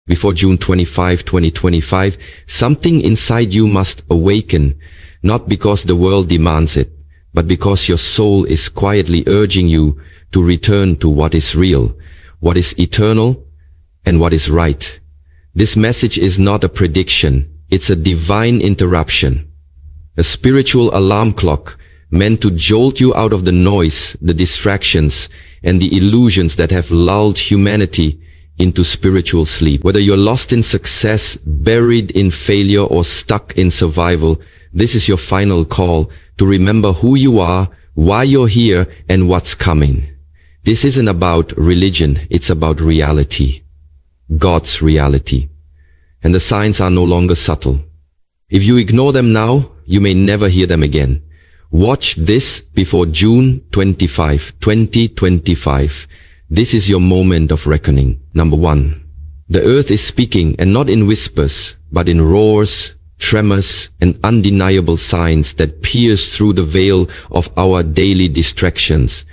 Before June 25, 2025, something inside you must awaken, not because the world demands it, but because your soul is quietly urging you to return to what is real, what is eternal, and what is right. This message is not a prediction, it's a divine interruption, a spiritual alarm clock meant to jolt you out of the noise, the distractions, and the illusions that have lulled humanity into spiritual sleep. Whether you're lost in success, buried in failure, or stuck in survival, this is your final call to remember who you are, why you're here, and what's coming. This isn't about religion, it's about reality. God's reality. And the signs are no longer subtle. If you ignore them now, you may never hear them again. Watch this before June 25, 2025. This is your moment of reckoning. Number 1. The earth is speaking, and not in whispers, but in roars, tremors, and undeniable signs that pierce through the veil of our daily distractions.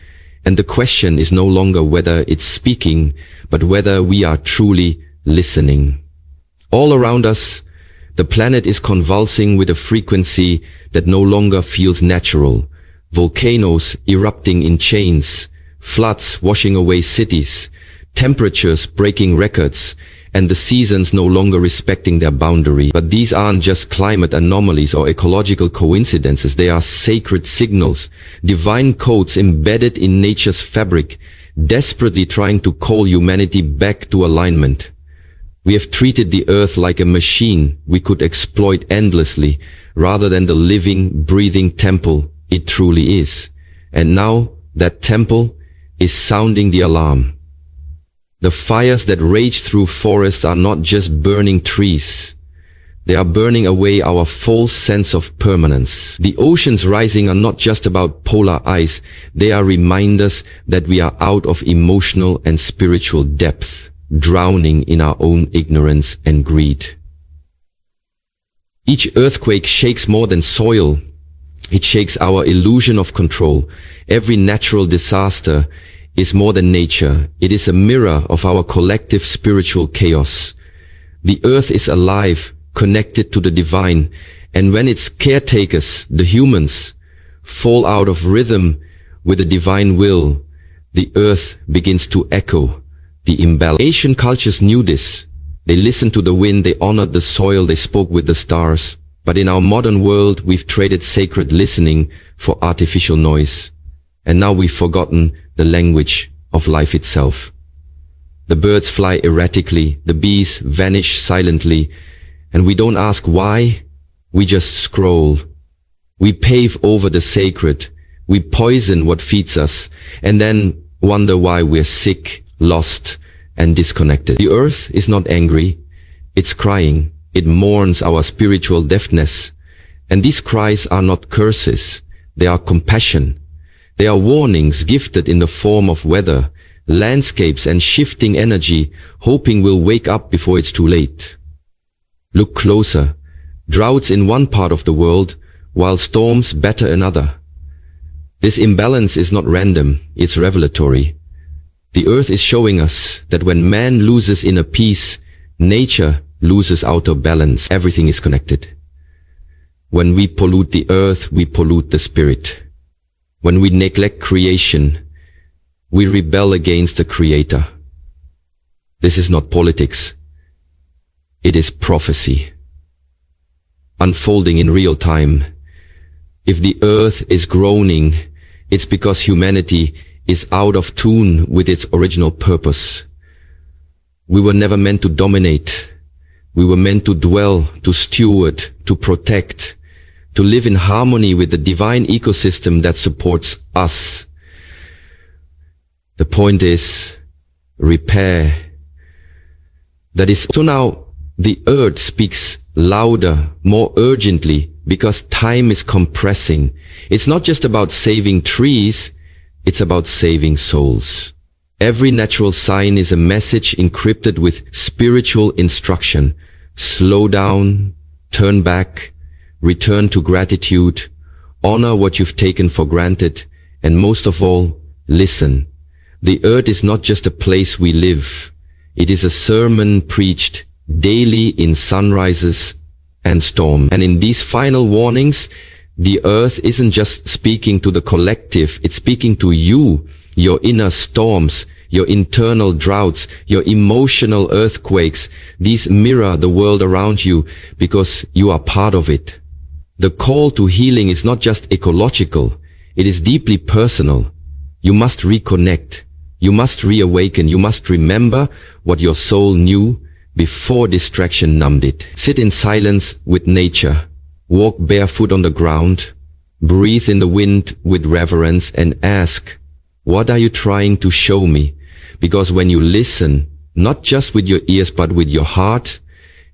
And the question is no longer whether it's speaking, but whether we are truly listening. All around us, the planet is convulsing with a frequency that no longer feels natural. Volcanoes erupting in chains, floods washing away cities, temperatures breaking records, and the seasons no longer respecting their boundary. But these aren't just climate anomalies or ecological coincidences. They are sacred signals, divine codes embedded in nature's fabric, desperately trying to call humanity back to alignment. We have treated the earth like a machine we could exploit endlessly, rather than the living, breathing temple it truly is. And now that temple is sounding the alarm. The fires that rage through forests are not just burning trees. They are burning away our false sense of permanence. The oceans rising are not just about polar ice. They are reminders that we are out of emotional and spiritual depth, drowning in our own ignorance and greed. Each earthquake shakes more than soil. It shakes our illusion of control. Every natural disaster is more than nature. It is a mirror of our collective spiritual chaos. The earth is alive, connected to the divine, and when its caretakers, the humans, fall out of rhythm with the divine will, the earth begins to echo the imbalance. Ancient cultures knew this. They listened to the wind, they honored the soil, they spoke with the stars. But in our modern world, we've traded sacred listening for artificial noise. And now we've forgotten the language of life itself. The birds fly erratically, the bees vanish silently, and we don't ask why, we just scroll. We pave over the sacred, we poison what feeds us, and then wonder why we're sick, lost, and disconnected. The earth is not angry, it's crying. It mourns our spiritual deafness. And these cries are not curses, they are compassion. They are warnings gifted in the form of weather, landscapes, and shifting energy, hoping we'll wake up before it's too late. Look closer. Droughts in one part of the world, while storms batter another. This imbalance is not random, it's revelatory. The earth is showing us that when man loses inner peace, nature loses outer balance. Everything is connected. When we pollute the earth, we pollute the spirit. When we neglect creation, we rebel against the Creator. This is not politics. It is prophecy, unfolding in real time. If the earth is groaning, it's because humanity is out of tune with its original purpose. We were never meant to dominate. We were meant to dwell, to steward, to protect, to live in harmony with the divine ecosystem that supports us. The point is, repair. That is, so now the earth speaks louder, more urgently, because time is compressing. It's not just about saving trees, it's about saving souls. Every natural sign is a message encrypted with spiritual instruction. Slow down, turn back, return to gratitude, honor what you've taken for granted, and most of all, listen. The earth is not just a place we live. It is a sermon preached daily in sunrises and storms. And in these final warnings, the earth isn't just speaking to the collective, it's speaking to you, your inner storms, your internal droughts, your emotional earthquakes. These mirror the world around you because you are part of it. The call to healing is not just ecological, it is deeply personal. You must reconnect. You must reawaken. You must remember what your soul knew before distraction numbed it. Sit in silence with nature. Walk barefoot on the ground. Breathe in the wind with reverence and ask, what are you trying to show me? Because when you listen, not just with your ears but with your heart,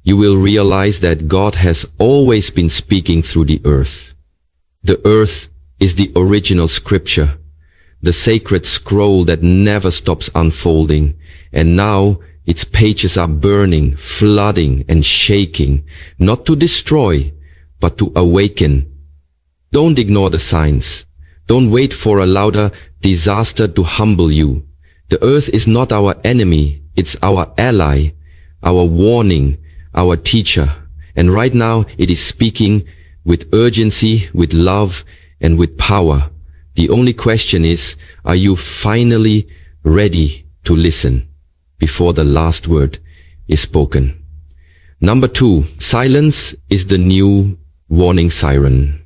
you will realize that God has always been speaking through the earth. The earth is the original scripture, the sacred scroll that never stops unfolding, and now its pages are burning, flooding, and shaking, not to destroy, but to awaken. Don't ignore the signs. Don't wait for a louder disaster to humble you. The earth is not our enemy, it's our ally, our warning, our teacher. And right now it is speaking with urgency, with love, and with power. The only question is, are you finally ready to listen before the last word is spoken? Number 2, silence is the new warning siren.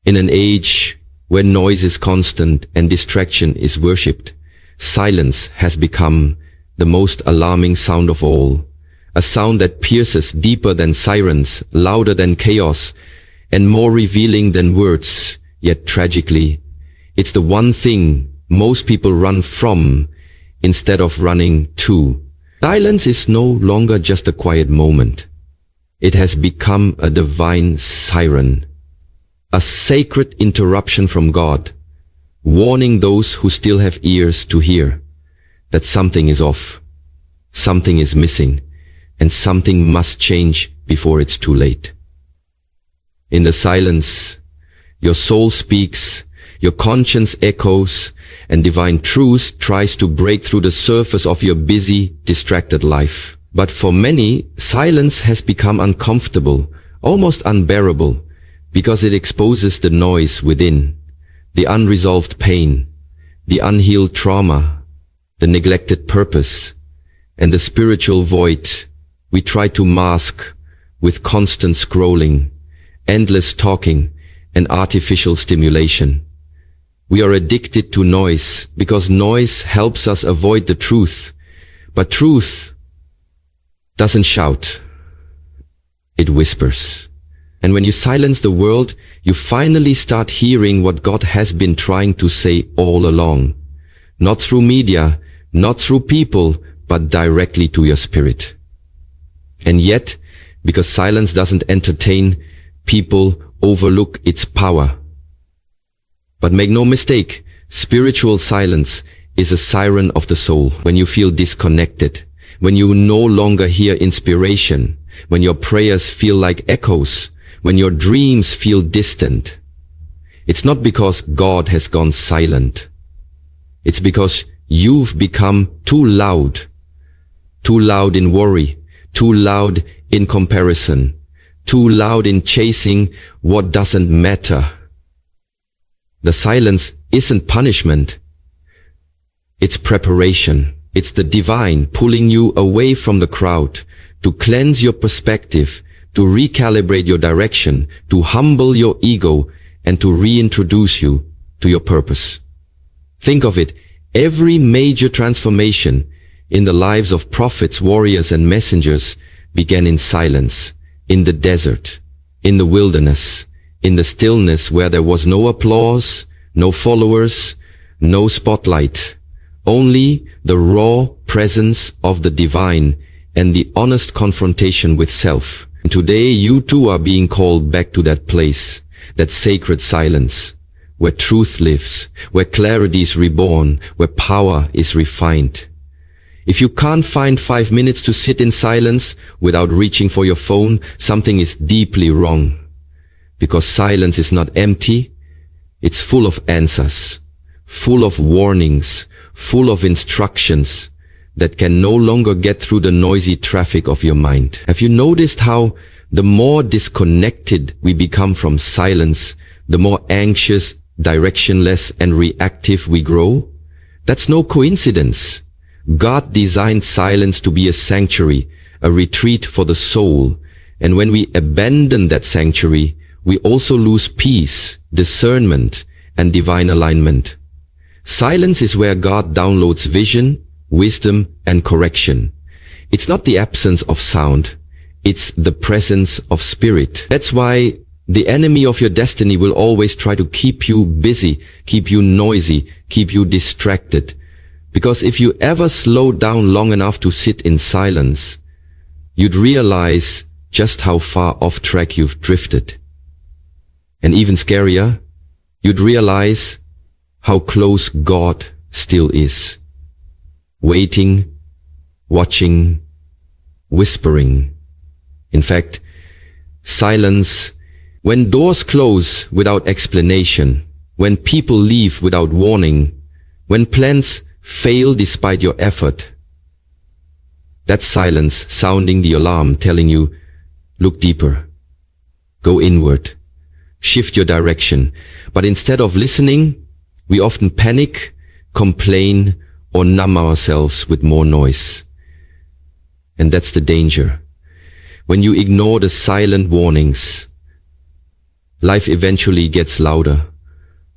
In an age where noise is constant and distraction is worshipped, silence has become the most alarming sound of all. A sound that pierces deeper than sirens, louder than chaos, and more revealing than words. Yet tragically, it's the one thing most people run from instead of running to. Silence is no longer just a quiet moment. It has become a divine siren, a sacred interruption from God, warning those who still have ears to hear that something is off, something is missing, and something must change before it's too late. In the silence, your soul speaks, your conscience echoes, and divine truth tries to break through the surface of your busy, distracted life. But for many, silence has become uncomfortable, almost unbearable, because it exposes the noise within, the unresolved pain, the unhealed trauma, the neglected purpose, and the spiritual void we try to mask with constant scrolling, endless talking, and artificial stimulation. We are addicted to noise because noise helps us avoid the truth. But truth doesn't shout, it whispers. And when you silence the world, you finally start hearing what God has been trying to say all along. Not through media, not through people, but directly to your spirit. And yet, because silence doesn't entertain, people overlook its power. But make no mistake, spiritual silence is a siren of the soul. When you feel disconnected, when you no longer hear inspiration, when your prayers feel like echoes, when your dreams feel distant, it's not because God has gone silent. It's because you've become too loud in worry, too loud in comparison, too loud in chasing what doesn't matter. The silence isn't punishment. It's preparation. It's the divine pulling you away from the crowd to cleanse your perspective, to recalibrate your direction, to humble your ego, and to reintroduce you to your purpose. Think of it. Every major transformation in the lives of prophets, warriors, and messengers began in silence, in the desert, in the wilderness, in the stillness where there was no applause, no followers, no spotlight, only the raw presence of the divine and the honest confrontation with self. And today you too are being called back to that place, that sacred silence, where truth lives, where clarity is reborn, where power is refined. If you can't find 5 minutes to sit in silence without reaching for your phone, something is deeply wrong. Because silence is not empty, it's full of answers, full of warnings, full of instructions, that can no longer get through the noisy traffic of your mind. Have you noticed how the more disconnected we become from silence, the more anxious, directionless, and reactive we grow? That's no coincidence. God designed silence to be a sanctuary, a retreat for the soul. And when we abandon that sanctuary, we also lose peace, discernment, and divine alignment. Silence is where God downloads vision, wisdom, and correction. It's not the absence of sound. It's the presence of spirit. That's why the enemy of your destiny will always try to keep you busy, keep you noisy, keep you distracted. Because if you ever slow down long enough to sit in silence, you'd realize just how far off track you've drifted. And even scarier, you'd realize how close God still is. Waiting, watching, whispering. In fact, silence, when doors close without explanation, when people leave without warning, when plans fail despite your effort, that's silence sounding the alarm, telling you, look deeper, go inward, shift your direction. But instead of listening, we often panic, complain, or numb ourselves with more noise. And that's the danger. When you ignore the silent warnings, life eventually gets louder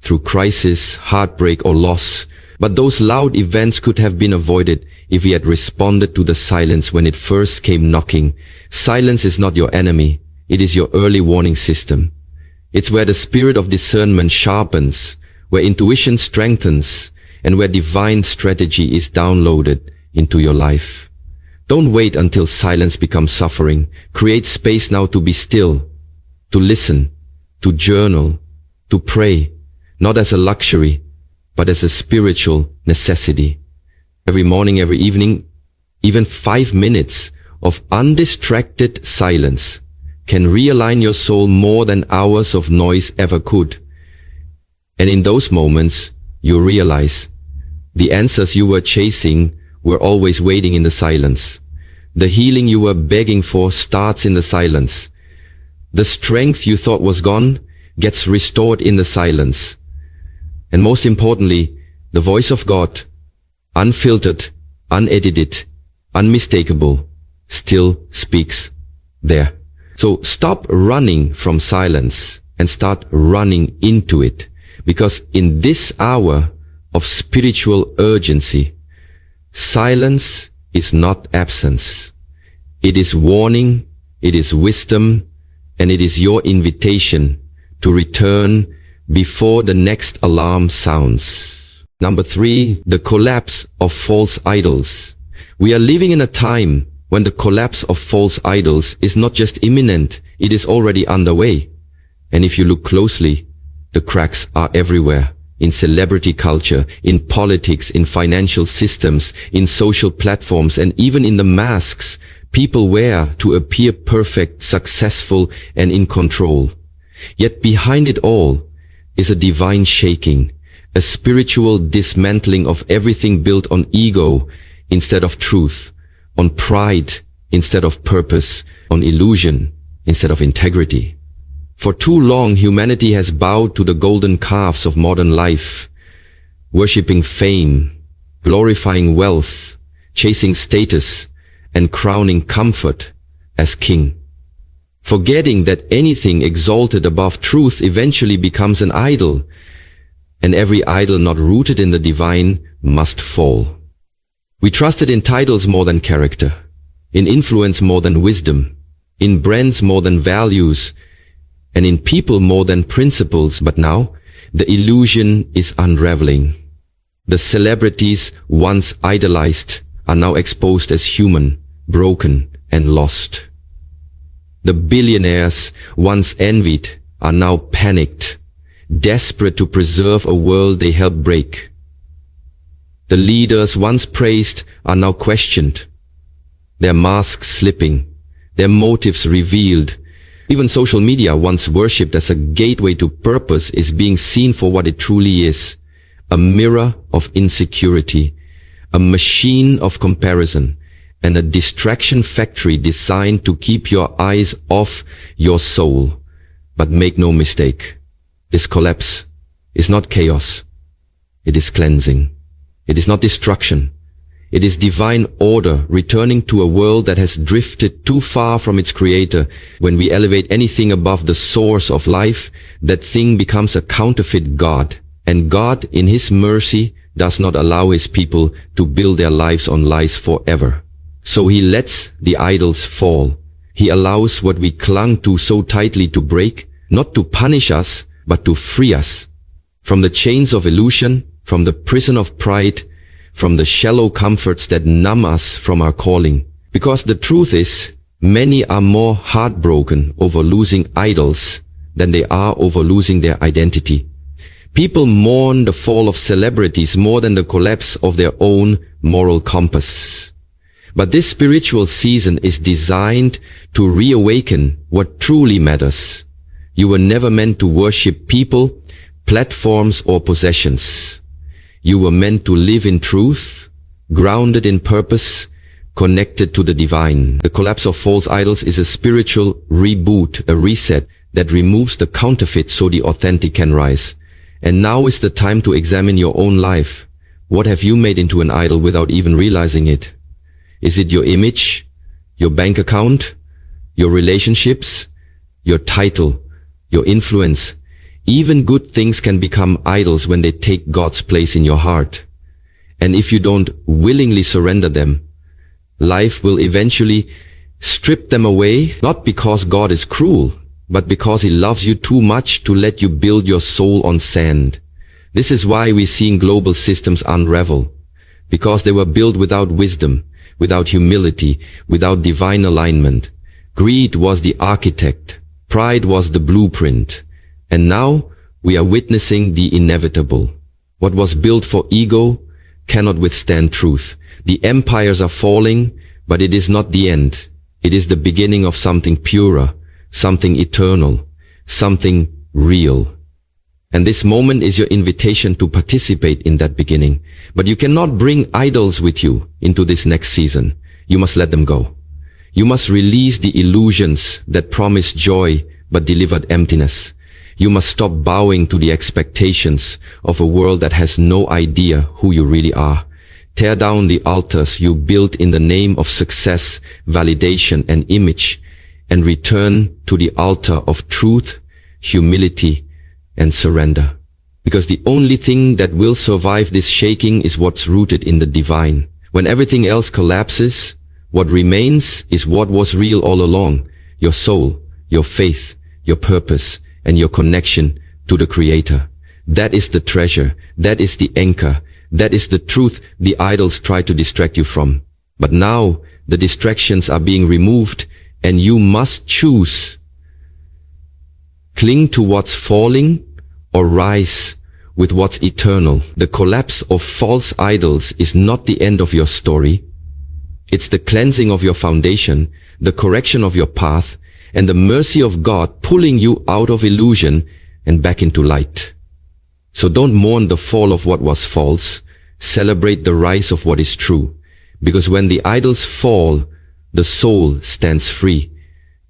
through crisis, heartbreak, or loss. But those loud events could have been avoided if we had responded to the silence when it first came knocking. Silence is not your enemy. It is your early warning system. It's where the spirit of discernment sharpens, where intuition strengthens, and where divine strategy is downloaded into your life. Don't wait until silence becomes suffering. Create space now to be still, to listen, to journal, to pray, not as a luxury, but as a spiritual necessity. Every morning, every evening, even 5 minutes of undistracted silence can realign your soul more than hours of noise ever could. And in those moments, you realize the answers you were chasing were always waiting in the silence. The healing you were begging for starts in the silence. The strength you thought was gone gets restored in the silence. And most importantly, the voice of God, unfiltered, unedited, unmistakable, still speaks there. So stop running from silence and start running into it. Because in this hour of spiritual urgency, silence is not absence. It is warning, it is wisdom, and it is your invitation to return before the next alarm sounds. Number 3, the collapse of false idols. We are living in a time when the collapse of false idols is not just imminent, it is already underway. And if you look closely, the cracks are everywhere. In celebrity culture, in politics, in financial systems, in social platforms, and even in the masks people wear to appear perfect, successful, and in control. Yet behind it all is a divine shaking, a spiritual dismantling of everything built on ego instead of truth, on pride instead of purpose, on illusion instead of integrity. For too long, humanity has bowed to the golden calves of modern life, worshipping fame, glorifying wealth, chasing status, and crowning comfort as king. Forgetting that anything exalted above truth eventually becomes an idol, and every idol not rooted in the divine must fall. We trusted in titles more than character, in influence more than wisdom, in brands more than values, and in people more than principles. But now, the illusion is unraveling. The celebrities once idolized are now exposed as human, broken, and lost. The billionaires once envied are now panicked, desperate to preserve a world they helped break. The leaders once praised are now questioned, their masks slipping, their motives revealed. Even social media, once worshipped as a gateway to purpose, is being seen for what it truly is, a mirror of insecurity, a machine of comparison, and a distraction factory designed to keep your eyes off your soul. But make no mistake, this collapse is not chaos. It is cleansing. It is not destruction. It is divine order returning to a world that has drifted too far from its creator. When we elevate anything above the source of life, that thing becomes a counterfeit God. And God, in His mercy, does not allow His people to build their lives on lies forever. So He lets the idols fall. He allows what we clung to so tightly to break, not to punish us, but to free us from the chains of illusion, from the prison of pride, from the shallow comforts that numb us from our calling. Because the truth is, many are more heartbroken over losing idols than they are over losing their identity. People mourn the fall of celebrities more than the collapse of their own moral compass. But this spiritual season is designed to reawaken what truly matters. You were never meant to worship people, platforms, or possessions. You were meant to live in truth, grounded in purpose, connected to the divine. The collapse of false idols is a spiritual reboot, a reset that removes the counterfeit so the authentic can rise. And now is the time to examine your own life. What have you made into an idol without even realizing it? Is it your image, your bank account, your relationships, your title, your influence? Even good things can become idols when they take God's place in your heart. And if you don't willingly surrender them, life will eventually strip them away, not because God is cruel, but because He loves you too much to let you build your soul on sand. This is why we're seeing global systems unravel, because they were built without wisdom, without humility, without divine alignment. Greed was the architect, pride was the blueprint, and now we are witnessing the inevitable. What was built for ego cannot withstand truth. The empires are falling, but it is not the end. It is the beginning of something purer, something eternal, something real. And this moment is your invitation to participate in that beginning. But you cannot bring idols with you into this next season. You must let them go. You must release the illusions that promised joy but delivered emptiness. You must stop bowing to the expectations of a world that has no idea who you really are. Tear down the altars you built in the name of success, validation, and image, and return to the altar of truth, humility, and surrender. Because the only thing that will survive this shaking is what's rooted in the divine. When everything else collapses, what remains is what was real all along: your soul, your faith, your purpose, and your connection to the Creator. That is the treasure. That is the anchor. That is the truth the idols try to distract you from. But now the distractions are being removed, and you must choose. Cling to what's falling or rise with what's eternal. The collapse of false idols is not the end of your story. It's the cleansing of your foundation, the correction of your path, and the mercy of God pulling you out of illusion and back into light. So don't mourn the fall of what was false. Celebrate the rise of what is true. Because when the idols fall, the soul stands free.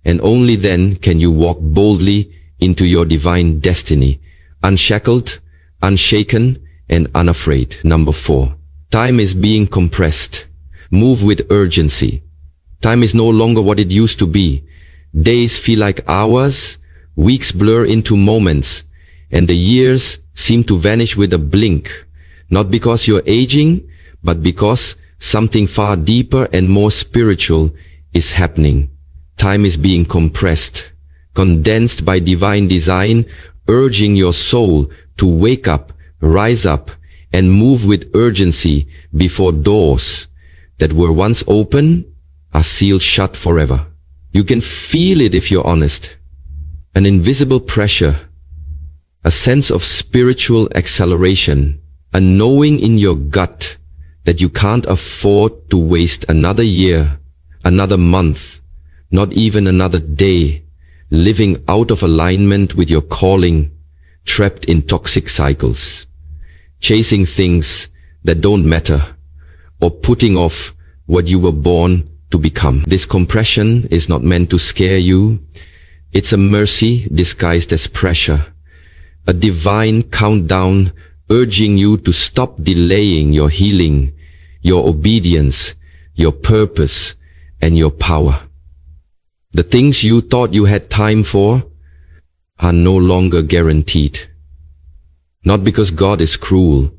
And only then can you walk boldly into your divine destiny, unshackled, unshaken, and unafraid. Number 4. Time is being compressed. Move with urgency. Time is no longer what it used to be. Days feel like hours, weeks blur into moments, and the years seem to vanish with a blink. Not because you're aging, but because something far deeper and more spiritual is happening. Time is being compressed, condensed by divine design, urging your soul to wake up, rise up, and move with urgency before doors that were once open are sealed shut forever. You can feel it if you're honest. An invisible pressure, a sense of spiritual acceleration, a knowing in your gut that you can't afford to waste another year, another month, not even another day, living out of alignment with your calling, trapped in toxic cycles, chasing things that don't matter, or putting off what you were born to become. This compression is not meant to scare you. It's a mercy disguised as pressure. A divine countdown urging you to stop delaying your healing, your obedience, your purpose, and your power. The things you thought you had time for are no longer guaranteed. Not because God is cruel,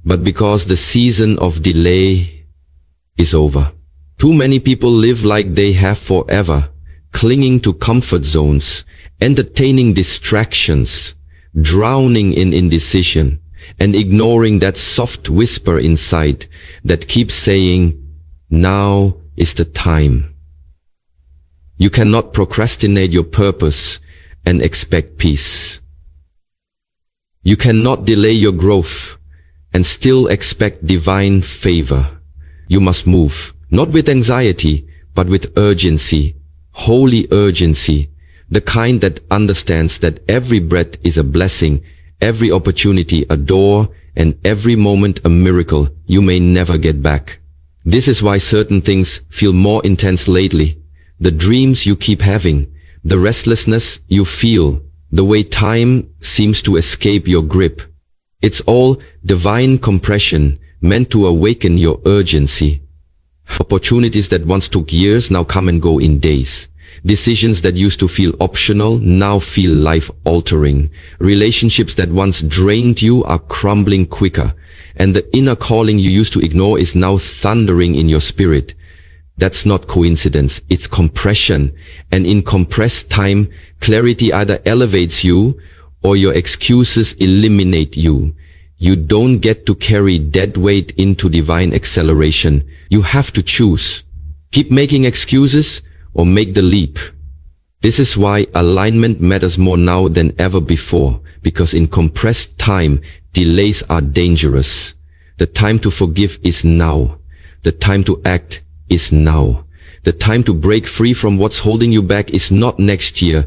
but because the season of delay is over. Too many people live like they have forever, clinging to comfort zones, entertaining distractions, drowning in indecision, and ignoring that soft whisper inside that keeps saying, now is the time. You cannot procrastinate your purpose and expect peace. You cannot delay your growth and still expect divine favor. You must move, not with anxiety, but with urgency, holy urgency, the kind that understands that every breath is a blessing, every opportunity a door, and every moment a miracle you may never get back. This is why certain things feel more intense lately. The dreams you keep having, the restlessness you feel, the way time seems to escape your grip. It's all divine compression meant to awaken your urgency. Opportunities that once took years now come and go in days. Decisions that used to feel optional now feel life-altering. Relationships that once drained you are crumbling quicker. And the inner calling you used to ignore is now thundering in your spirit. That's not coincidence, it's compression. And in compressed time, clarity either elevates you or your excuses eliminate you. You don't get to carry dead weight into divine acceleration. You have to choose. Keep making excuses or make the leap. This is why alignment matters more now than ever before, because in compressed time, delays are dangerous. The time to forgive is now. The time to act is now. The time to break free from what's holding you back is not next year.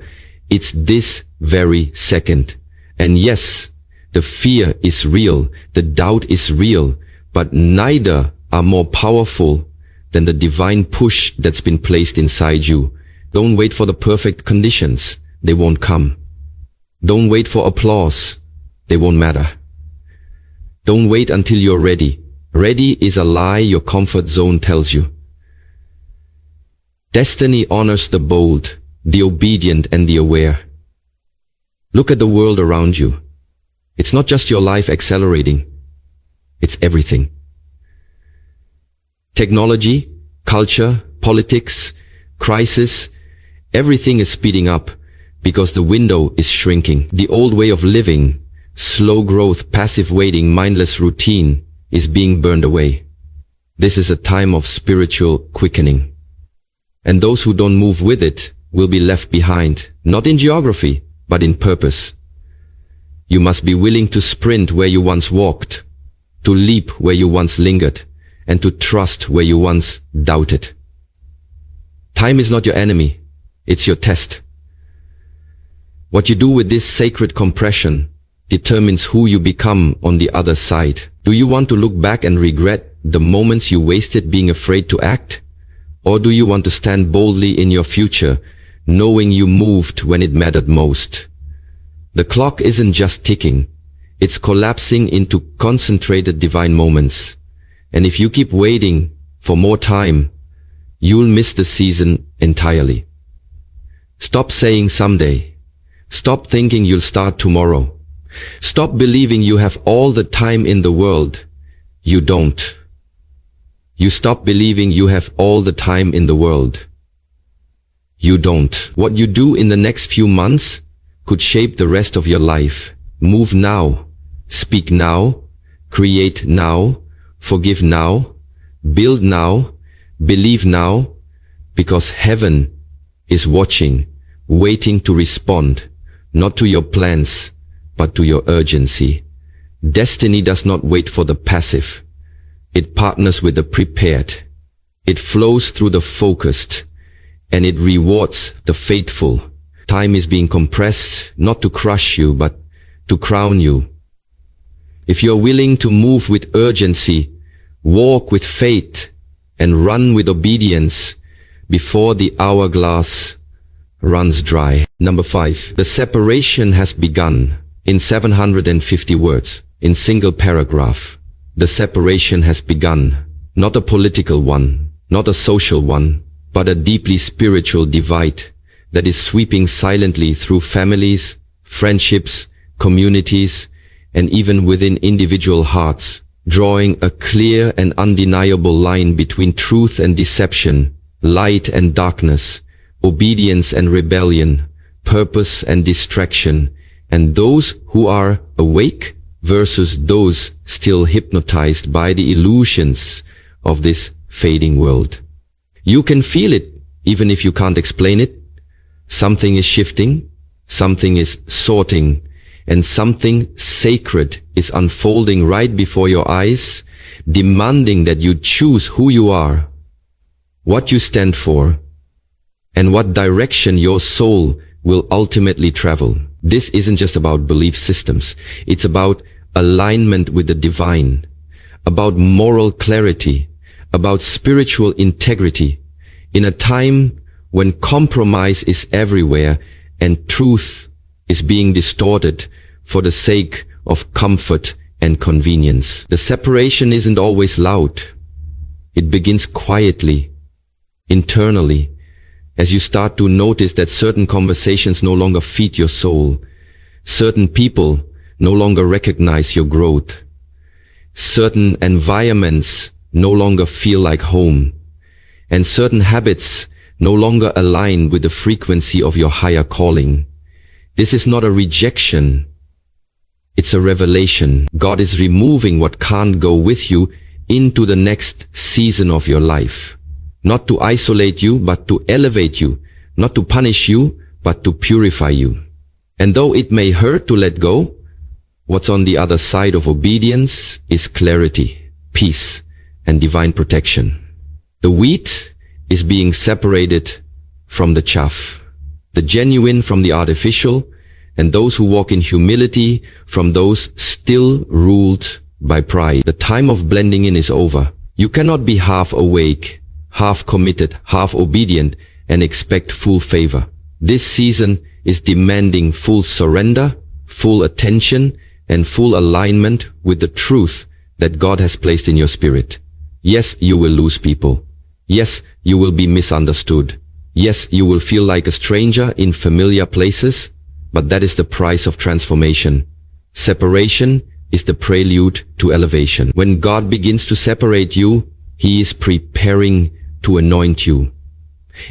It's this very second. And yes, the fear is real. The doubt is real. But neither are more powerful than the divine push that's been placed inside you. Don't wait for the perfect conditions. They won't come. Don't wait for applause. They won't matter. Don't wait until you're ready. Ready is a lie your comfort zone tells you. Destiny honors the bold, the obedient, and the aware. Look at the world around you. It's not just your life accelerating. It's everything. Technology, culture, politics, crisis, everything is speeding up because the window is shrinking. The old way of living, slow growth, passive waiting, mindless routine is being burned away. This is a time of spiritual quickening. And those who don't move with it will be left behind, not in geography, but in purpose. You must be willing to sprint where you once walked, to leap where you once lingered, and to trust where you once doubted. Time is not your enemy, it's your test. What you do with this sacred compression determines who you become on the other side. Do you want to look back and regret the moments you wasted being afraid to act? Or do you want to stand boldly in your future, knowing you moved when it mattered most? The clock isn't just ticking, it's collapsing into concentrated divine moments. And if you keep waiting for more time, you'll miss the season entirely. Stop saying someday. Stop thinking you'll start tomorrow. Stop believing you have all the time in the world. You don't. You stop believing you have all the time in the world. You don't. What you do in the next few months could shape the rest of your life. Move now. Speak now. Create now. Forgive now. Build now. Believe now. Because heaven is watching, waiting to respond, not to your plans, but to your urgency. Destiny does not wait for the passive. It partners with the prepared. It flows through the focused, and it rewards the faithful. Time is being compressed, not to crush you, but to crown you. If you're willing to move with urgency, walk with faith, and run with obedience before the hourglass runs dry. Number 5. The separation has begun. In 750 words, in single paragraph. The separation has begun. Not a political one, not a social one, but a deeply spiritual divide that is sweeping silently through families, friendships, communities, and even within individual hearts, drawing a clear and undeniable line between truth and deception, light and darkness, obedience and rebellion, purpose and distraction, and those who are awake versus those still hypnotized by the illusions of this fading world. You can feel it even if you can't explain it. Something is shifting, something is sorting, and something sacred is unfolding right before your eyes, demanding that you choose who you are, what you stand for, and what direction your soul will ultimately travel. This isn't just about belief systems. It's about alignment with the divine, about moral clarity, about spiritual integrity. In a time when compromise is everywhere and truth is being distorted for the sake of comfort and convenience. The separation isn't always loud. It begins quietly, internally, as you start to notice that certain conversations no longer feed your soul, certain people no longer recognize your growth, certain environments no longer feel like home, and certain habits no longer align with the frequency of your higher calling. This is not a rejection. It's a revelation. God is removing what can't go with you into the next season of your life. Not to isolate you, but to elevate you. Not to punish you, but to purify you. And though it may hurt to let go, what's on the other side of obedience is clarity, peace, and divine protection. The wheat is being separated from the chaff, the genuine from the artificial, and those who walk in humility from those still ruled by pride. The time of blending in is over. You cannot be half awake, half committed, half obedient, and expect full favor. This season is demanding full surrender, full attention, and full alignment with the truth that God has placed in your spirit. Yes, you will lose people. Yes, you will be misunderstood. Yes, you will feel like a stranger in familiar places, but that is the price of transformation. Separation is the prelude to elevation. When God begins to separate you, He is preparing to anoint you.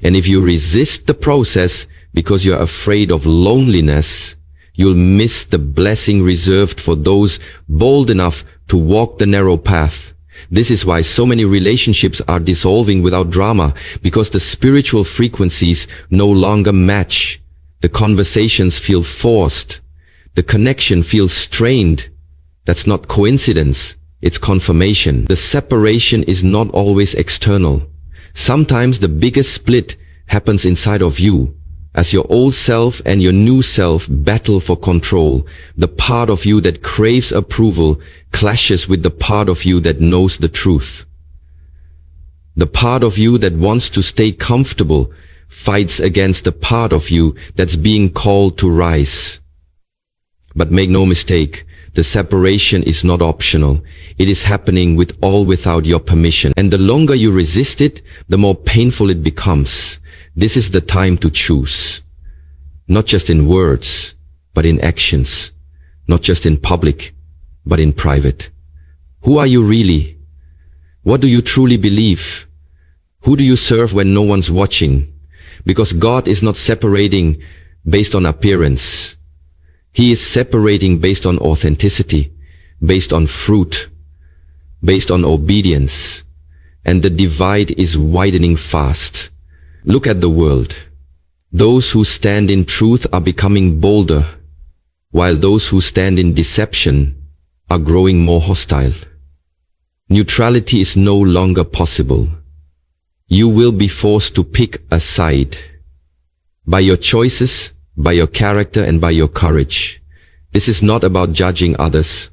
And if you resist the process because you're afraid of loneliness, you'll miss the blessing reserved for those bold enough to walk the narrow path. This is why so many relationships are dissolving without drama, because the spiritual frequencies no longer match. The conversations feel forced. The connection feels strained. That's not coincidence. It's confirmation. The separation is not always external. Sometimes the biggest split happens inside of you, as your old self and your new self battle for control. The part of you that craves approval clashes with the part of you that knows the truth. The part of you that wants to stay comfortable fights against the part of you that's being called to rise. But make no mistake, the separation is not optional. It is happening without your permission. And the longer you resist it, the more painful it becomes. This is the time to choose. Not just in words, but in actions. Not just in public, but in private. Who are you really? What do you truly believe? Who do you serve when no one's watching? Because God is not separating based on appearance. He is separating based on authenticity, based on fruit, based on obedience. And the divide is widening fast. Look at the world. Those who stand in truth are becoming bolder, while those who stand in deception are growing more hostile. Neutrality is no longer possible. You will be forced to pick a side. By your choices, by your character, and by your courage. This is not about judging others.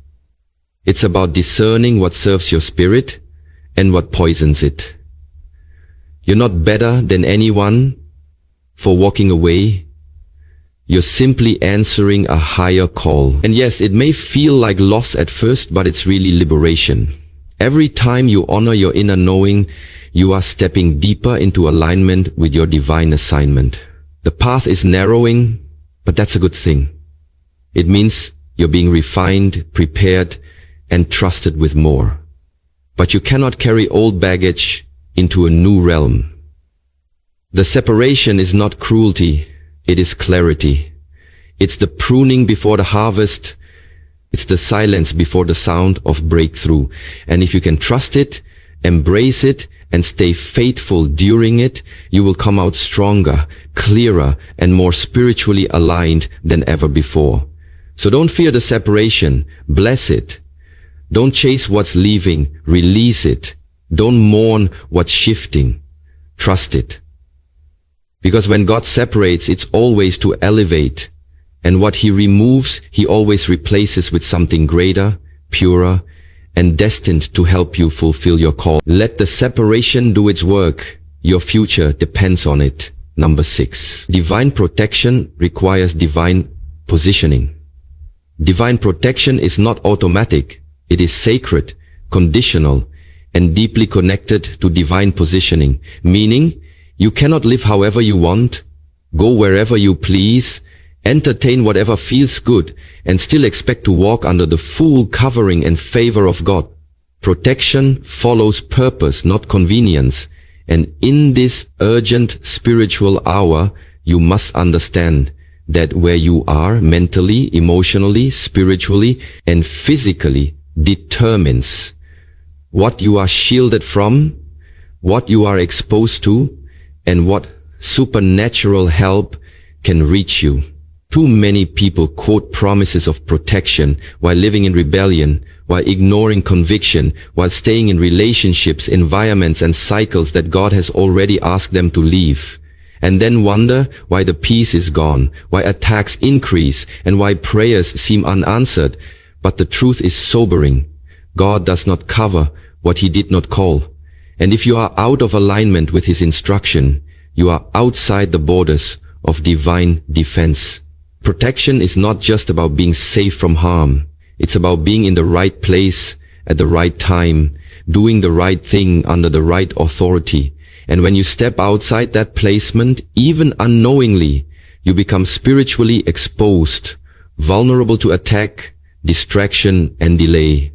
It's about discerning what serves your spirit, and what poisons it. You're not better than anyone for walking away. You're simply answering a higher call. And yes, it may feel like loss at first, but it's really liberation. Every time you honor your inner knowing, you are stepping deeper into alignment with your divine assignment. The path is narrowing, but that's a good thing. It means you're being refined, prepared, and trusted with more. But you cannot carry old baggage into a new realm. The separation is not cruelty, it is clarity. It's the pruning before the harvest. It's the silence before the sound of breakthrough. And if you can trust it, embrace it, and stay faithful during it, you will come out stronger, clearer, and more spiritually aligned than ever before. So don't fear the separation, bless it. Don't chase what's leaving, release it. Don't mourn what's shifting, trust it. Because when God separates, it's always to elevate. And what He removes, He always replaces with something greater, purer, and destined to help you fulfill your call. Let the separation do its work. Your future depends on it. Number 6. Divine protection requires divine positioning. Divine protection is not automatic. It is sacred, conditional, and deeply connected to divine positioning, meaning you cannot live however you want, go wherever you please, entertain whatever feels good, and still expect to walk under the full covering and favor of God. Protection follows purpose, not convenience, and in this urgent spiritual hour, you must understand that where you are mentally, emotionally, spiritually, and physically determines what you are shielded from, what you are exposed to, and what supernatural help can reach you. Too many people quote promises of protection while living in rebellion, while ignoring conviction, while staying in relationships, environments, and cycles that God has already asked them to leave, and then wonder why the peace is gone, why attacks increase, and why prayers seem unanswered. But the truth is sobering. God does not cover what He did not call. And if you are out of alignment with His instruction, you are outside the borders of divine defense. Protection is not just about being safe from harm. It's about being in the right place at the right time, doing the right thing under the right authority. And when you step outside that placement, even unknowingly, you become spiritually exposed, vulnerable to attack, distraction, and delay.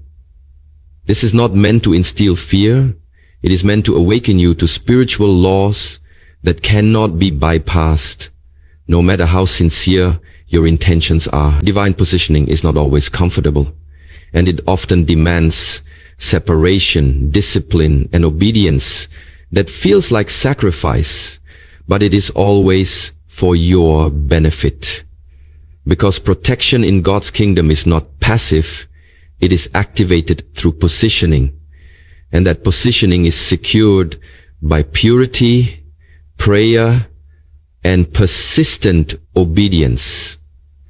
This is not meant to instill fear. It is meant to awaken you to spiritual laws that cannot be bypassed, no matter how sincere your intentions are. Divine positioning is not always comfortable, and it often demands separation, discipline, and obedience that feels like sacrifice, but it is always for your benefit. Because protection in God's kingdom is not passive, it is activated through positioning. And that positioning is secured by purity, prayer, and persistent obedience.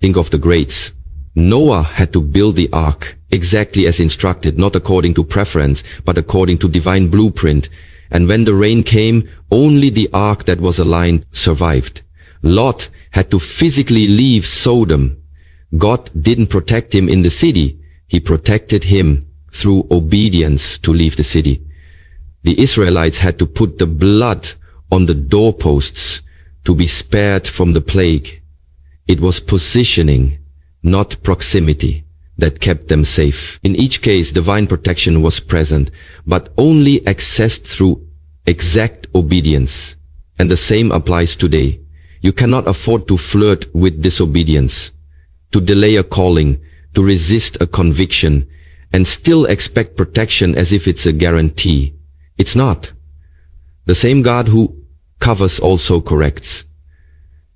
Think of the greats. Noah had to build the ark exactly as instructed, not according to preference, but according to divine blueprint. And when the rain came, only the ark that was aligned survived. Lot had to physically leave Sodom. God didn't protect him in the city. He protected him through obedience to leave the city. The Israelites had to put the blood on the doorposts to be spared from the plague. It was positioning, not proximity, that kept them safe. In each case, divine protection was present, but only accessed through exact obedience. And the same applies today. You cannot afford to flirt with disobedience, to delay a calling, to resist a conviction, and still expect protection as if it's a guarantee. It's not. The same God who covers also corrects.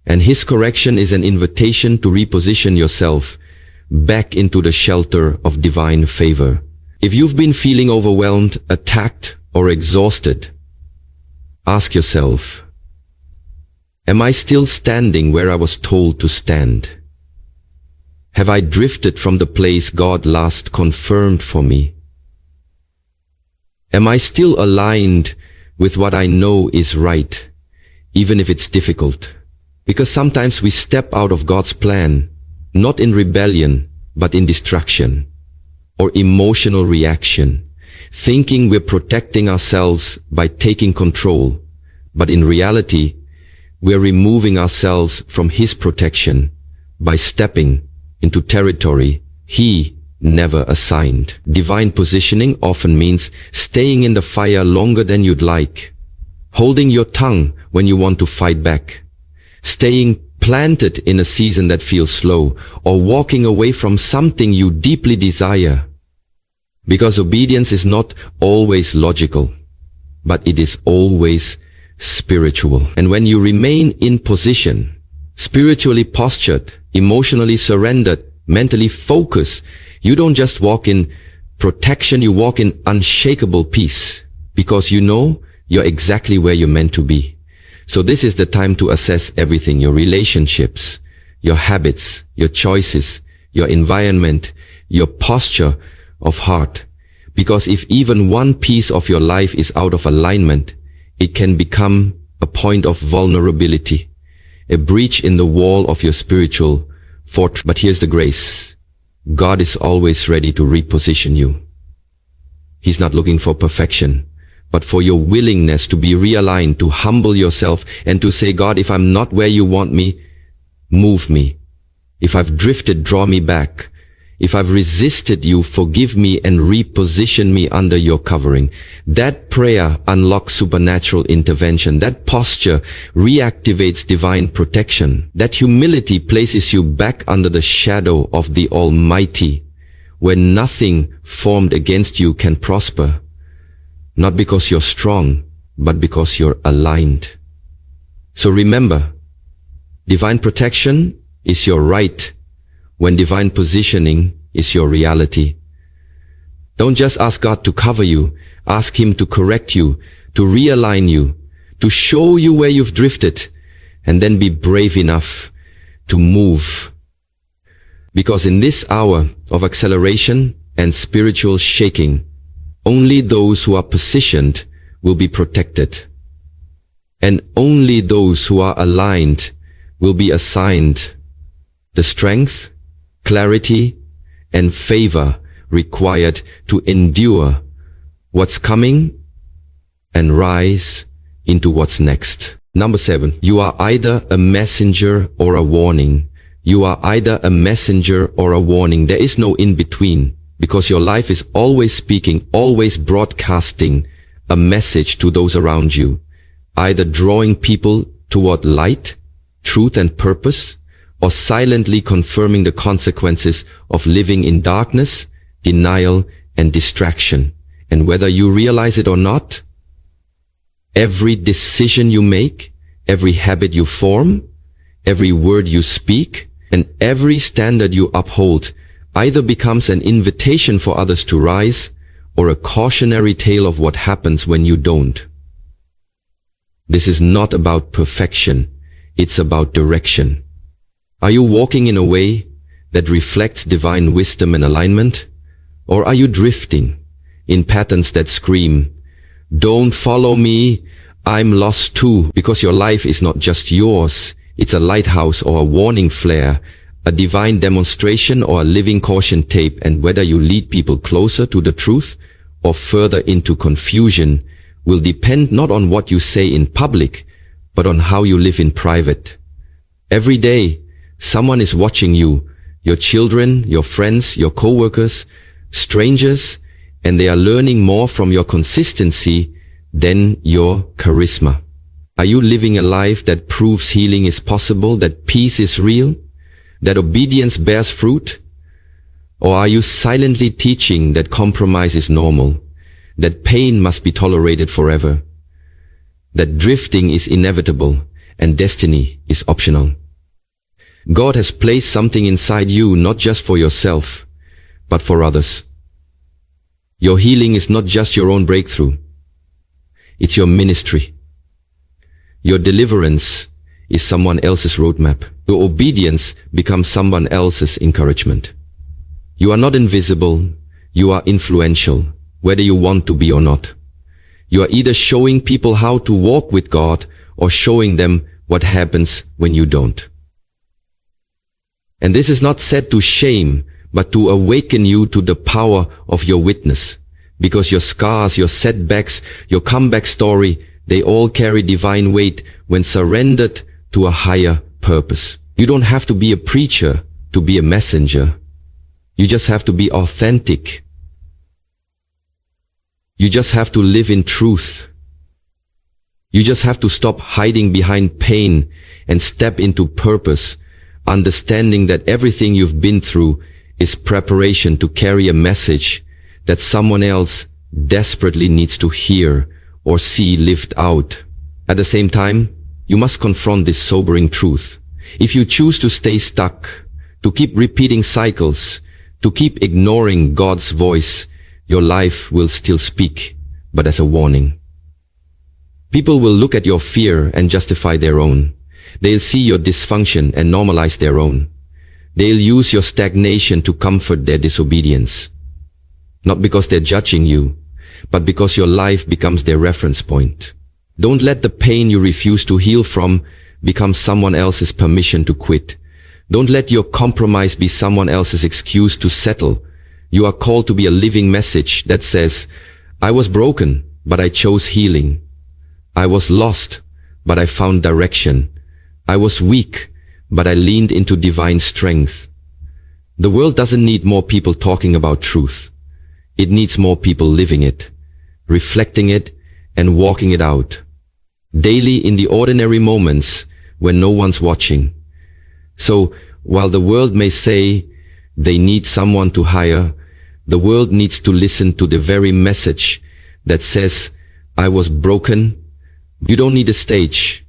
And His correction is an invitation to reposition yourself back into the shelter of divine favor. If you've been feeling overwhelmed, attacked, or exhausted, ask yourself, am I still standing where I was told to stand? Have I drifted from the place God last confirmed for me? Am I still aligned with what I know is right, even if it's difficult? Because sometimes we step out of God's plan, not in rebellion, but in distraction or emotional reaction, thinking we're protecting ourselves by taking control, but in reality, we're removing ourselves from His protection by stepping into territory He never assigned. Divine positioning often means staying in the fire longer than you'd like, holding your tongue when you want to fight back, staying planted in a season that feels slow, or walking away from something you deeply desire. Because obedience is not always logical, but it is always spiritual. And when you remain in position, spiritually postured, emotionally surrendered, mentally focused, you don't just walk in protection, you walk in unshakable peace, because you know you're exactly where you're meant to be. So this is the time to assess everything: your relationships, your habits, your choices, your environment, your posture of heart. Because if even one piece of your life is out of alignment, it can become a point of vulnerability, a breach in the wall of your spiritual fortress. But here's the grace. God is always ready to reposition you. He's not looking for perfection, but for your willingness to be realigned, to humble yourself and to say, God, if I'm not where you want me, move me. If I've drifted, draw me back. If I've resisted you, forgive me and reposition me under your covering. That prayer unlocks supernatural intervention. That posture reactivates divine protection. That humility places you back under the shadow of the Almighty, where nothing formed against you can prosper. Not because you're strong, but because you're aligned. So remember, divine protection is your right when divine positioning is your reality. Don't just ask God to cover you. Ask Him to correct you, to realign you, to show you where you've drifted, and then be brave enough to move. Because in this hour of acceleration and spiritual shaking, only those who are positioned will be protected. And only those who are aligned will be assigned the strength, clarity, and favor required to endure what's coming and rise into what's next. Number 7, you are either a messenger or a warning. You are either a messenger or a warning. There is no in between, because your life is always speaking, always broadcasting a message to those around you, either drawing people toward light, truth, and purpose, or silently confirming the consequences of living in darkness, denial, and distraction. And whether you realize it or not, every decision you make, every habit you form, every word you speak, and every standard you uphold either becomes an invitation for others to rise or a cautionary tale of what happens when you don't. This is not about perfection, it's about direction. Are you walking in a way that reflects divine wisdom and alignment? Or are you drifting in patterns that scream, "Don't follow me, I'm lost too"? Because your life is not just yours, it's a lighthouse or a warning flare, a divine demonstration or a living caution tape. And whether you lead people closer to the truth or further into confusion will depend not on what you say in public, but on how you live in private. Every day, someone is watching you, your children, your friends, your co-workers, strangers, and they are learning more from your consistency than your charisma. Are you living a life that proves healing is possible, that peace is real, that obedience bears fruit? Or are you silently teaching that compromise is normal, that pain must be tolerated forever, that drifting is inevitable and destiny is optional? God has placed something inside you, not just for yourself, but for others. Your healing is not just your own breakthrough. It's your ministry. Your deliverance is someone else's roadmap. Your obedience becomes someone else's encouragement. You are not invisible. You are influential, whether you want to be or not. You are either showing people how to walk with God or showing them what happens when you don't. And this is not said to shame, but to awaken you to the power of your witness. Because your scars, your setbacks, your comeback story, they all carry divine weight when surrendered to a higher purpose. You don't have to be a preacher to be a messenger. You just have to be authentic. You just have to live in truth. You just have to stop hiding behind pain and step into purpose, understanding that everything you've been through is preparation to carry a message that someone else desperately needs to hear or see lived out. At the same time, you must confront this sobering truth. If you choose to stay stuck, to keep repeating cycles, to keep ignoring God's voice, your life will still speak, but as a warning. People will look at your fear and justify their own. They'll see your dysfunction and normalize their own. They'll use your stagnation to comfort their disobedience. Not because they're judging you, but because your life becomes their reference point. Don't let the pain you refuse to heal from become someone else's permission to quit. Don't let your compromise be someone else's excuse to settle. You are called to be a living message that says, I was broken, but I chose healing. I was lost, but I found direction. I was weak, but I leaned into divine strength. The world doesn't need more people talking about truth. It needs more people living it, reflecting it, and walking it out. Daily in the ordinary moments when no one's watching. So, while the world may say they need someone to hire, the world needs to listen to the very message that says, I was broken. You don't need a stage.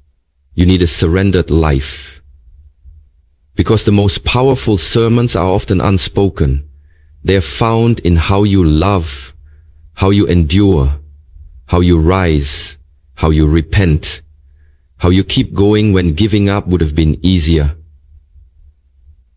You need a surrendered life. Because the most powerful sermons are often unspoken. They are found in how you love, how you endure, how you rise, how you repent, how you keep going when giving up would have been easier.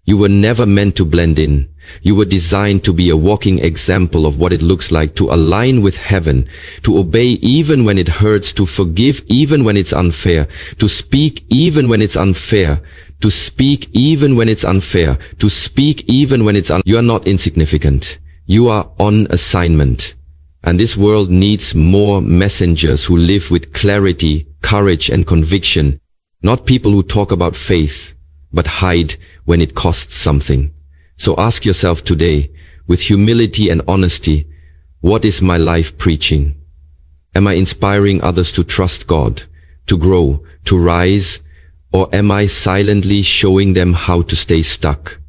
You were never meant to blend in. You were designed to be a walking example of what it looks like to align with heaven, to obey even when it hurts, to forgive even when it's unfair, to speak even when it's unfair, to speak even when it's unfair, to speak even when it's You are not insignificant. You are on assignment. And this world needs more messengers who live with clarity, courage, and conviction, not people who talk about faith, but hide when it costs something. So ask yourself today, with humility and honesty, what is my life preaching? Am I inspiring others to trust God, to grow, to rise, or am I silently showing them how to stay stuck?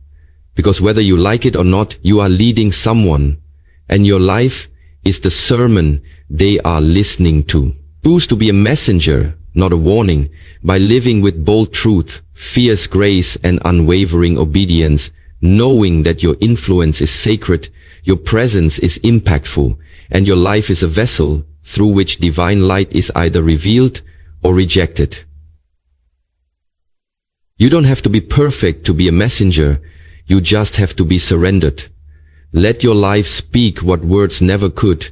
Because whether you like it or not, you are leading someone, and your life is the sermon they are listening to. Choose to be a messenger, not a warning, by living with bold truth, fierce grace, and unwavering obedience, knowing that your influence is sacred, your presence is impactful, and your life is a vessel through which divine light is either revealed or rejected. You don't have to be perfect to be a messenger, you just have to be surrendered. Let your life speak what words never could,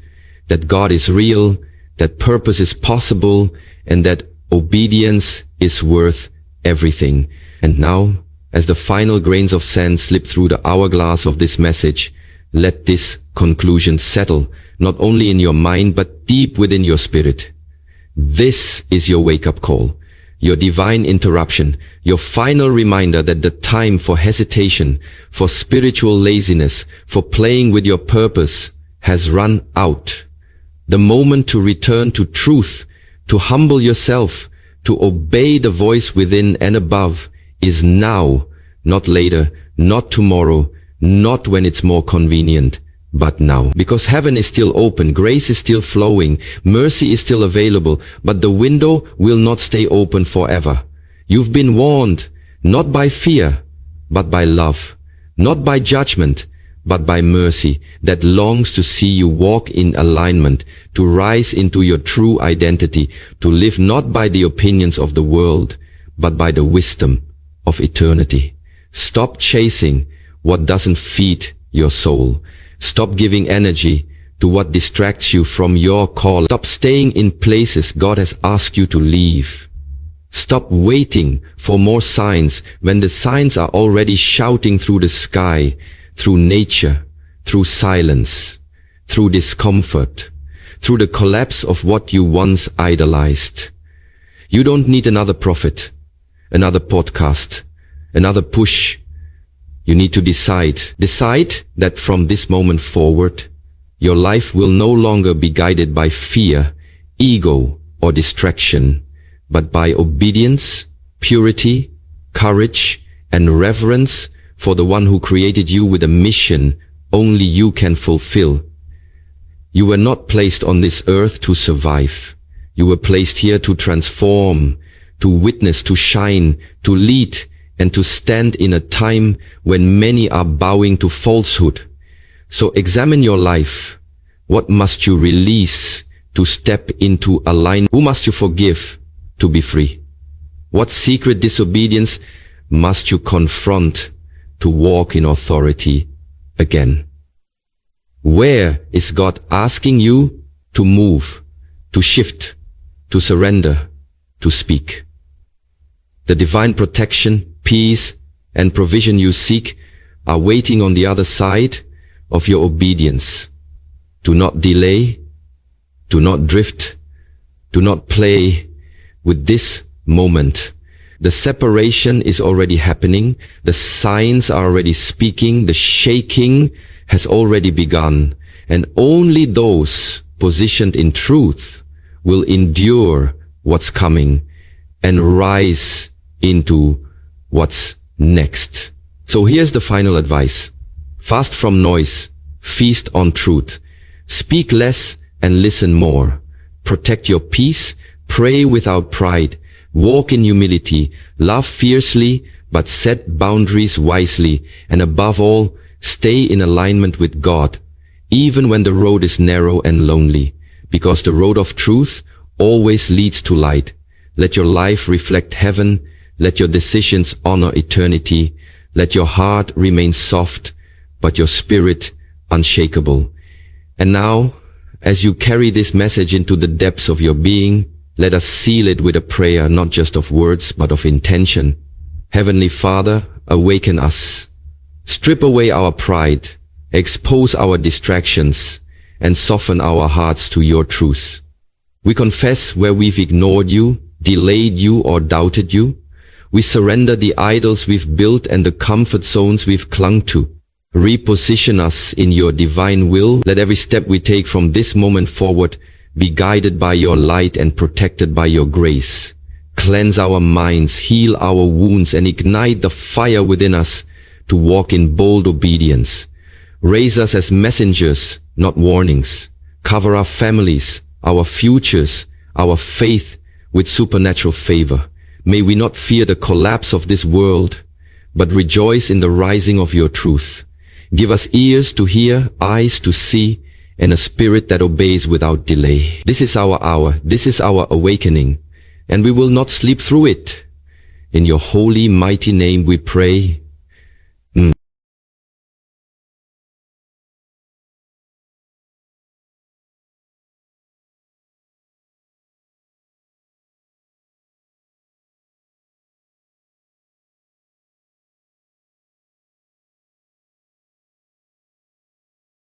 that God is real, that purpose is possible, and that obedience is worth everything. And now, as the final grains of sand slip through the hourglass of this message, let this conclusion settle, not only in your mind, but deep within your spirit. This is your wake-up call, your divine interruption, your final reminder that the time for hesitation, for spiritual laziness, for playing with your purpose has run out. The moment to return to truth, to humble yourself, to obey the voice within and above is now, not later, not tomorrow, not when it's more convenient, but now. Because heaven is still open, grace is still flowing, mercy is still available, but the window will not stay open forever. You've been warned, not by fear, but by love, not by judgment, but by mercy that longs to see you walk in alignment, to rise into your true identity, to live not by the opinions of the world, but by the wisdom of eternity. Stop chasing what doesn't feed your soul. Stop giving energy to what distracts you from your call. Stop staying in places God has asked you to leave. Stop waiting for more signs when the signs are already shouting through the sky, through nature, through silence, through discomfort, through the collapse of what you once idolized. You don't need another prophet, another podcast, another push. You need to decide that from this moment forward, your life will no longer be guided by fear, ego, or distraction, but by obedience, purity, courage, and reverence for the one who created you with a mission only you can fulfill. You were not placed on this earth to survive. You were placed here to transform, to witness, to shine, to lead, and to stand in a time when many are bowing to falsehood. So examine your life. What must you release to step into alignment? Who must you forgive to be free? What secret disobedience must you confront to walk in authority again? Where is God asking you to move, to shift, to surrender, to speak? The divine protection, peace, and provision you seek are waiting on the other side of your obedience. Do not delay, do not drift, do not play with this moment. The separation is already happening, the signs are already speaking, the shaking has already begun, and only those positioned in truth will endure what's coming and rise into what's next. So here's the final advice. Fast from noise, feast on truth. Speak less and listen more. Protect your peace, pray without pride, walk in humility, love fiercely, but set boundaries wisely, and above all, stay in alignment with God, even when the road is narrow and lonely, because the road of truth always leads to light. Let your life reflect heaven, let your decisions honor eternity, let your heart remain soft, but your spirit unshakable. And now, as you carry this message into the depths of your being, let us seal it with a prayer, not just of words, but of intention. Heavenly Father, awaken us. Strip away our pride, expose our distractions, and soften our hearts to your truth. We confess where we've ignored you, delayed you, or doubted you. We surrender the idols we've built and the comfort zones we've clung to. Reposition us in your divine will. Let every step we take from this moment forward be guided by your light and protected by your grace. Cleanse our minds, heal our wounds, and ignite the fire within us to walk in bold obedience. Raise us as messengers, not warnings. Cover our families, our futures, our faith with supernatural favor. May we not fear the collapse of this world, but rejoice in the rising of your truth. Give us ears to hear, eyes to see, and a spirit that obeys without delay. This is our hour. This is our awakening, and we will not sleep through it. In your holy, mighty name we pray.